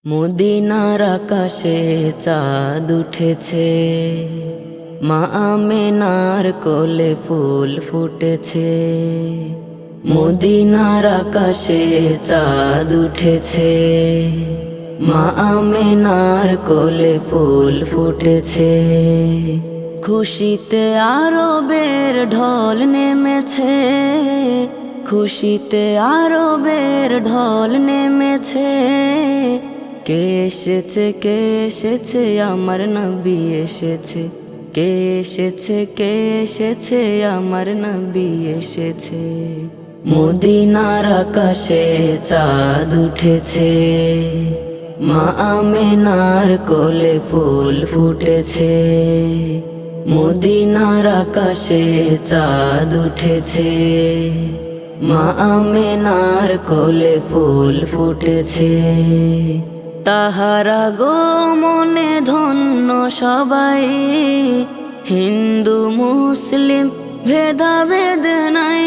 মদিনার আকাশে চাঁদ উঠেছে, মা আমেনার কোলে ফুল ফুটেছে। মদিনার আকাশে চাঁদ উঠেছে, মা আমেনার কোলে ফুল ফুটেছে। খুশিতে আরবের ঢল নেমেছে, খুশিতে আরবের ঢল নেমেছে। কে এসেছে, কে এসেছে, আমার নবী এসেছে। কে এসেছে, কে এসেছে, আমার নবী এসেছে। মদিনার আকাশে চাঁদ উঠেছে, মা আমেনার কোলে ফুল ফুটেছে। মদিনার আকাশে চাঁদ উঠেছে, মা আমেনার কোলে ফুল ফুটেছে। তাহারা গো মনে ধন্য সবাই, হিন্দু মুসলিম ভেদাভেদ নাই।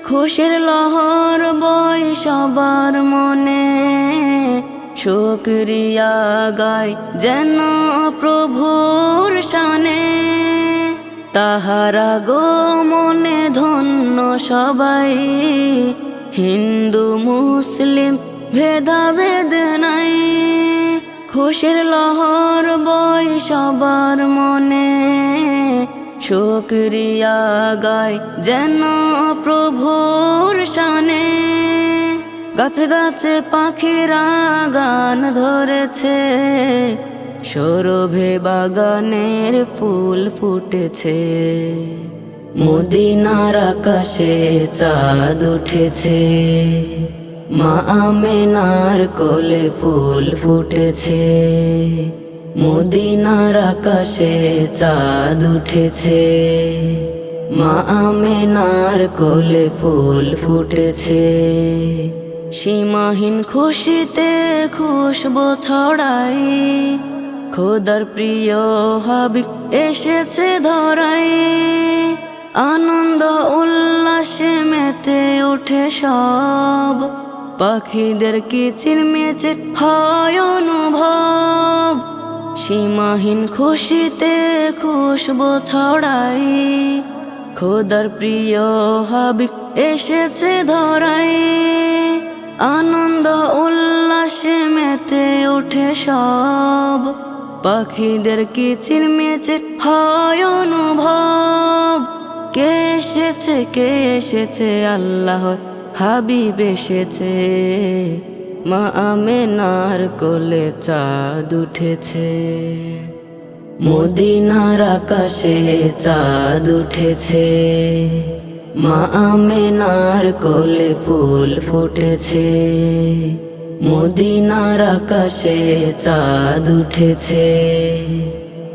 খুশির লহর বয় সবার মনে, শুকরিয়া গায় যেন প্রভুর শানে। তাহারা গো মনে ধন্য সবাই, হিন্দু মুসলিম ভেদাভেদ নাই। খুশির লহর বয় সবার মনে, শুকরিয়া গায় যেন প্রভুর শানে। গাছে গাছে পাখিরা গান ধরেছে, সৌরভে বাগানের ফুল ফুটেছে। মদিনার আকাশে চাঁদ উঠেছে, মা আমেনার কোলে ফুল ফুটেছে। মদিনার আকাশে চাঁদ উঠেছে, মা আমেনার কোলে ফুল ফুটেছে। সীমাহীন খুশিতে খুশবু ছড়াই, খোদার প্রিয় হাবিব এসেছে ধরাই। আনন্দ উল্লাসে মেতে ওঠে সব, পাখিদের কিচিরমিচির হয় অনুভব। সীমাহীন খুশিতে খুশবু ছড়াই, খোদার প্রিয় হাবিব এসেছে ধরাই। আনন্দ উল্লাসে মেতে ওঠে সব, পাখিদের কিচিরমিচির হয় অনুভব। কে এসেছে, কে এসেছে, আল্লাহর হাবিব এসেছে। মা আমেনার কোলে চাঁদ উঠেছে। মদিনার আকাশে চাঁদ উঠেছে, মা আমেনার কোলে ফুল ফুটেছে। মদিনার আকাশে চাঁদ উঠেছে,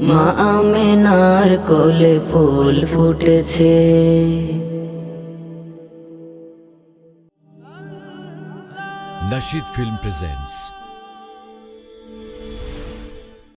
মা আমেনার কোলে ফুল ফুটেছে। Nasheed Film presents